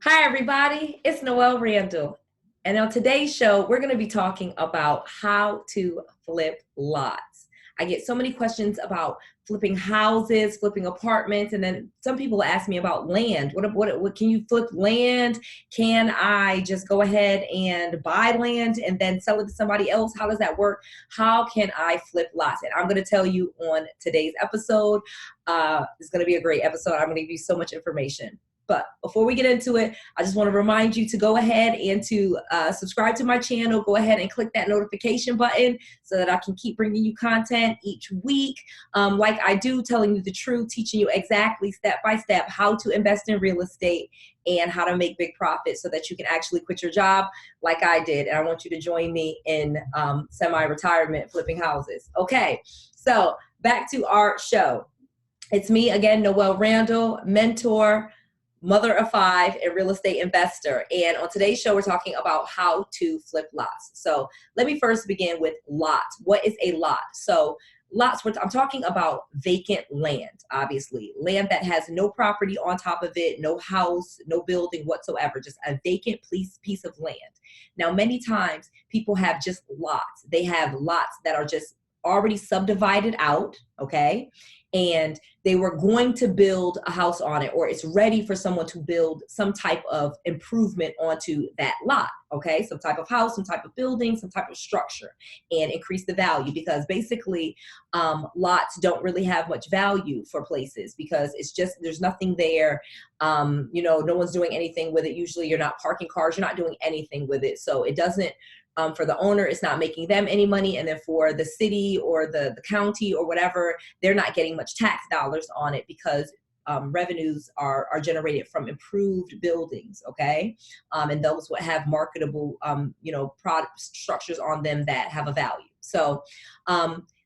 Hi, everybody. It's Noelle Randall. And on today's show, we're going to be talking about how to flip lots. I get so many questions about flipping houses, flipping apartments, and then some people ask me about land. What can you flip land? Can I just go ahead and buy land and then sell it to somebody else? How does that work? How can I flip lots? And I'm going to tell you on today's episode. It's going to be a great episode. I'm going to give you so much information. But before we get into it, I just want to remind you to go ahead and to subscribe to my channel. Go ahead and click that notification button so that I can keep bringing you content each week. Like I do, telling you the truth, teaching you exactly step by step how to invest in real estate and how to make big profits so that you can actually quit your job like I did. And I want you to join me in semi-retirement flipping houses. Okay, so back to our show. It's me again, Noelle Randall, mentor, mother of five, and real estate investor. And on today's show, we're talking about how to flip lots. So let me first begin with lots. What is a lot? So lots, I'm talking about vacant land, obviously. Land that has no property on top of it, no house, no building whatsoever, just a vacant piece of land. Now, many times people have just lots. They have lots that are just already subdivided out, okay? And they were going to build a house on it, or it's ready for someone to build some type of improvement onto that lot, okay? Some type of house, some type of building, some type of structure, and increase the value, because basically lots don't really have much value for places because it's just, there's nothing there. No one's doing anything with it. Usually you're not parking cars, you're not doing anything with it. So it doesn't, for the owner, it's not making them any money. And then for the city or the county or whatever, they're not getting much tax dollars on it because revenues are generated from improved buildings, okay? And those would have marketable, product structures on them that have a value.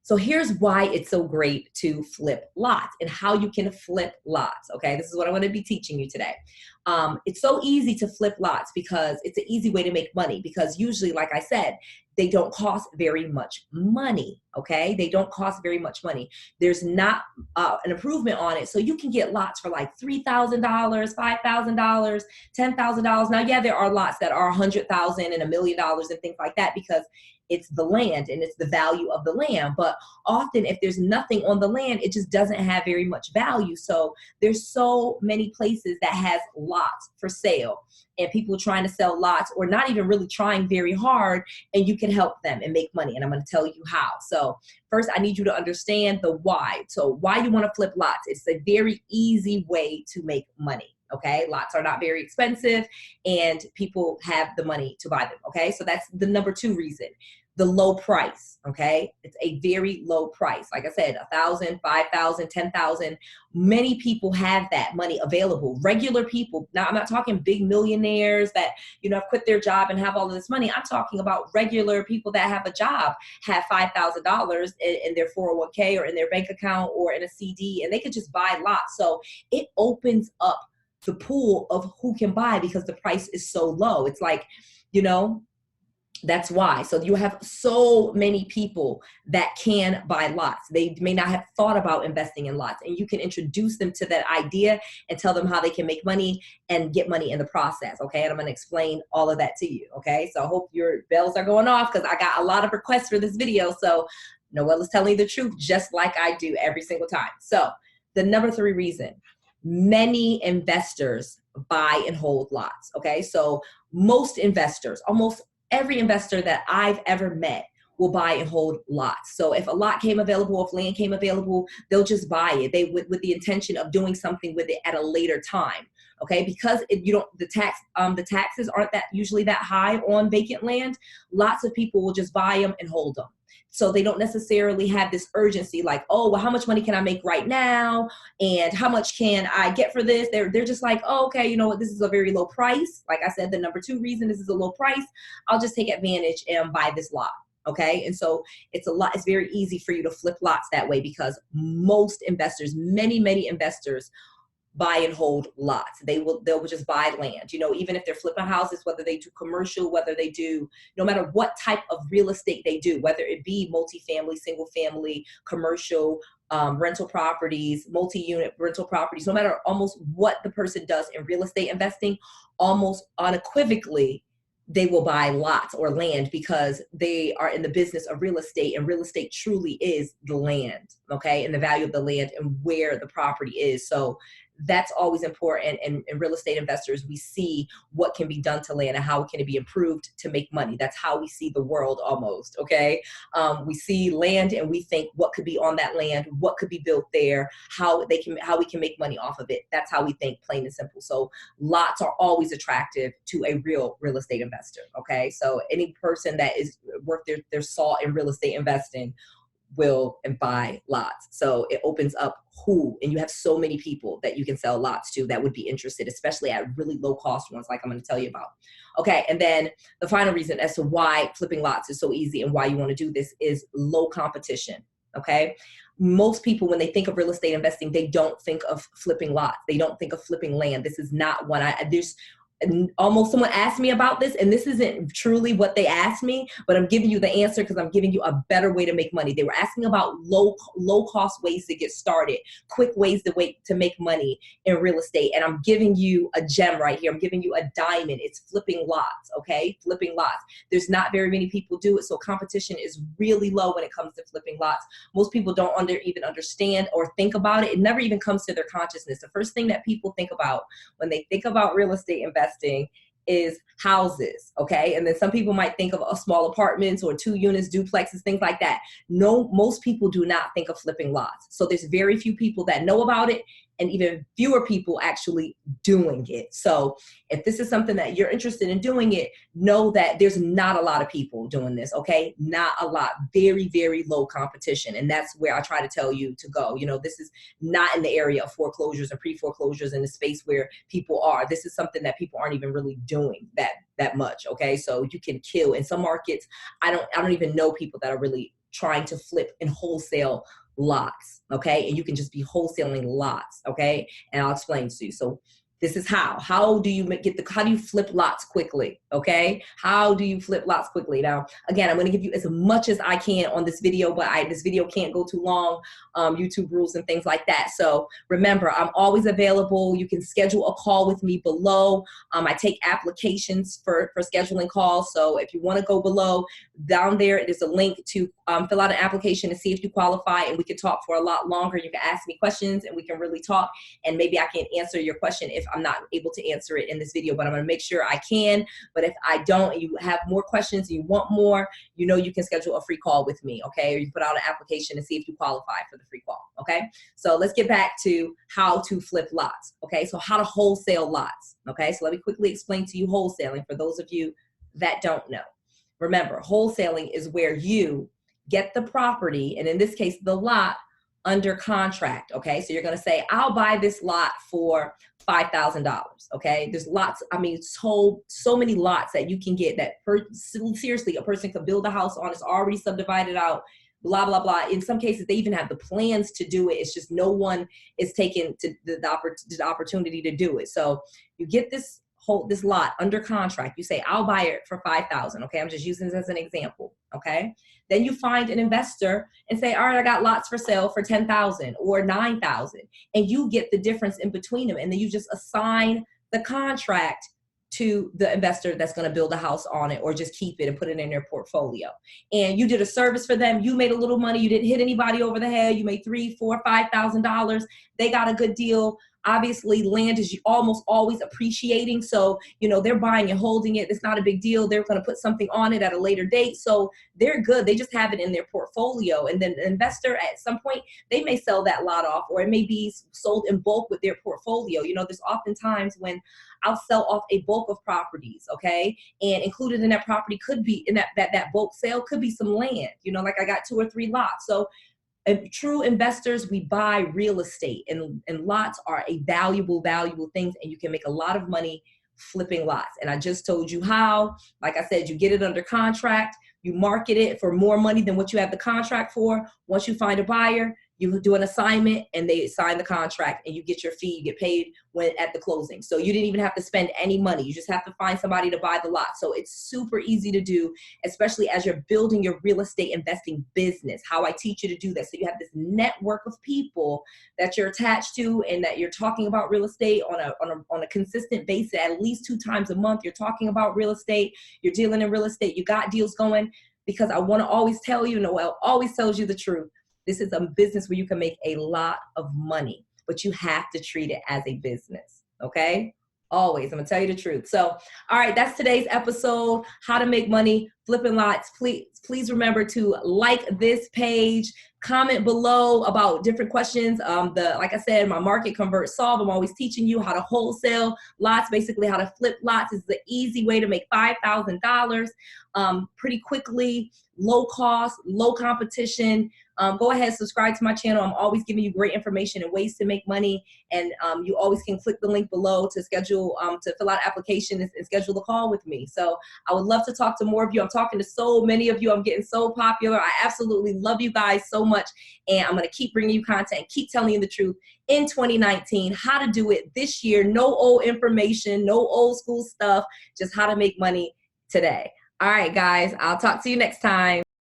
So here's why it's so great to flip lots and how you can flip lots, okay? This is what I'm going to be teaching you today. It's so easy to flip lots because it's an easy way to make money, because usually, like I said, they don't cost very much money, okay? They don't cost very much money. There's not an improvement on it. So you can get lots for like $3,000, $5,000, $10,000. Now, yeah, there are lots that are $100,000 and $1 million and things like that because it's the land and it's the value of the land. But often if there's nothing on the land, it just doesn't have very much value. So there's so many places that has lots for sale and people trying to sell lots or not even really trying very hard, and you can help them and make money. And I'm going to tell you how. So first, I need you to understand the why. So why you want to flip lots. It's a very easy way to make money. Okay, lots are not very expensive and people have the money to buy them. Okay, so that's the number two reason. The low price, okay? It's a very low price. Like I said, $1,000, $5,000, $10,000. Many people have that money available. Regular people. Now, I'm not talking big millionaires that, have quit their job and have all of this money. I'm talking about regular people that have a job, have $5,000 in their 401k or in their bank account or in a CD, and they could just buy lots. So it opens up the pool of who can buy because the price is so low. It's like, that's why. So you have so many people that can buy lots. They may not have thought about investing in lots, and you can introduce them to that idea and tell them how they can make money and get money in the process. Okay. And I'm going to explain all of that to you. Okay. So I hope your bells are going off because I got a lot of requests for this video. So Noelle is telling you the truth just like I do every single time. So the number three reason, many investors buy and hold lots. Okay. So most investors, almost every investor that I've ever met will buy and hold lots. So if a lot came available, if land came available, they'll just buy it. They with the intention of doing something with it at a later time. Okay, because the taxes aren't that usually that high on vacant land. Lots of people will just buy them and hold them. So they don't necessarily have this urgency like, oh, well, how much money can I make right now? And how much can I get for this? They're just like, oh, okay, you know what? This is a very low price. Like I said, the number two reason this is a low price. I'll just take advantage and buy this lot. Okay. And so it's very easy for you to flip lots that way because most investors, many investors buy and hold lots. They'll just buy land, even if they're flipping houses, whether they do commercial, whether they do, no matter what type of real estate they do, whether it be multifamily, single family, commercial, rental properties, multi-unit rental properties, no matter almost what the person does in real estate investing, almost unequivocally, they will buy lots or land because they are in the business of real estate, and real estate truly is the land, okay, and the value of the land and where the property is. So that's always important. And real estate investors, we see what can be done to land and how can it be improved to make money. That's how we see the world almost, okay? We see land and we think what could be on that land, what could be built there, how we can make money off of it. That's how we think, plain and simple. So lots are always attractive to a real estate investor, okay? So any person that is worth their salt in real estate investing will buy lots. So it opens up and you have so many people that you can sell lots to that would be interested, especially at really low cost ones like I'm going to tell you about. Okay, and then the final reason as to why flipping lots is so easy and why you want to do this is low competition. Okay, most people, when they think of real estate investing, they don't think of flipping lots. They don't think of flipping land. This is not what almost someone asked me about this, and this isn't truly what they asked me, but I'm giving you the answer because I'm giving you a better way to make money. They were asking about low cost ways to get started, quick ways to make money in real estate. And I'm giving you a gem right here. I'm giving you a diamond. It's flipping lots, okay? Flipping lots. There's not very many people do it, so competition is really low when it comes to flipping lots. Most people don't even understand or think about it. It never even comes to their consciousness. The first thing that people think about when they think about real estate investing is houses, okay? And then some people might think of small apartments or 2 units, duplexes, things like that. No, most people do not think of flipping lots. So there's very few people that know about it, and even fewer people actually doing it. So if this is something that you're interested in doing it, know that there's not a lot of people doing this, okay? Not a lot, very, very low competition. And that's where I try to tell you to go. You know, this is not in the area of foreclosures and pre-foreclosures in the space where people are. This is something that people aren't even really doing that much, okay? So you can kill. In some markets, I don't even know people that are really trying to flip and wholesale lots, okay? And you can just be wholesaling lots, okay? And I'll explain to you. So this is how do you flip lots quickly, okay? How do you flip lots quickly? Now, again, I'm going to give you as much as I can on this video, but this video can't go too long, YouTube rules and things like that. So remember, I'm always available. You can schedule a call with me below. I take applications for scheduling calls. So if you want to go below, down there, there's a link to fill out an application to see if you qualify, and we can talk for a lot longer. You can ask me questions and we can really talk, and maybe I can answer your question if I'm not able to answer it in this video, but I'm going to make sure I can. But if I don't, and you have more questions and you want more, you know, you can schedule a free call with me, okay? Or you put out an application and see if you qualify for the free call, okay? So let's get back to how to flip lots, okay? So how to wholesale lots, okay? So let me quickly explain to you wholesaling for those of you that don't know. Remember, wholesaling is where you get the property, and in this case, the lot, under contract, okay? So you're gonna say, I'll buy this lot for $5,000, okay? There's lots, I mean, so many lots that you can get that, seriously, a person could build a house on. It's already subdivided out, blah, blah, blah. In some cases, they even have the plans to do it. It's just no one is taking the opportunity to do it. So you get this lot under contract. You say, I'll buy it for $5,000, okay? I'm just using this as an example, okay? Then you find an investor and say, all right, I got lots for sale for $10,000 or $9,000, and you get the difference in between them. And then you just assign the contract to the investor that's going to build a house on it, or just keep it and put it in their portfolio. And you did a service for them. You made a little money. You didn't hit anybody over the head. You made $3,000, $4,000, $5,000. They got a good deal. Obviously, land is almost always appreciating. So, you know, they're buying and holding it. It's not a big deal. They're going to put something on it at a later date. So they're good. They just have it in their portfolio. And then the investor, at some point, they may sell that lot off, or it may be sold in bulk with their portfolio. You know, there's often times when I'll sell off a bulk of properties, okay? And included in that property could be, in that bulk sale could be some land. You know, like I got 2 or 3 lots. So true investors, we buy real estate, and lots are a valuable things, and you can make a lot of money flipping lots. And I just told you how. Like I said, you get it under contract, you market it for more money than what you have the contract for. Once you find a buyer, You do an assignment and they sign the contract and you get your fee, you get paid when at the closing. So you didn't even have to spend any money. You just have to find somebody to buy the lot. So it's super easy to do, especially as you're building your real estate investing business, how I teach you to do that. So you have this network of people that you're attached to and that you're talking about real estate on a consistent basis, at least 2 times a month. You're talking about real estate, you're dealing in real estate, you got deals going, because I want to always tell you, Noelle always tells you the truth. This is a business where you can make a lot of money, but you have to treat it as a business, okay? Always, I'm gonna tell you the truth. So, all right, that's today's episode, how to make money flipping lots. Please remember to like this page, comment below about different questions. Like I said, my market convert solve, I'm always teaching you how to wholesale lots, basically how to flip lots. Is the easy way to make $5,000 pretty quickly, low cost, low competition. Go ahead, subscribe to my channel. I'm always giving you great information and ways to make money. And you always can click the link below to schedule, to fill out application and schedule a call with me. So I would love to talk to more of you. I'm talking to so many of you. I'm getting so popular. I absolutely love you guys so much. And I'm going to keep bringing you content, keep telling you the truth in 2019, how to do it this year. No old information, no old school stuff, just how to make money today. All right, guys, I'll talk to you next time.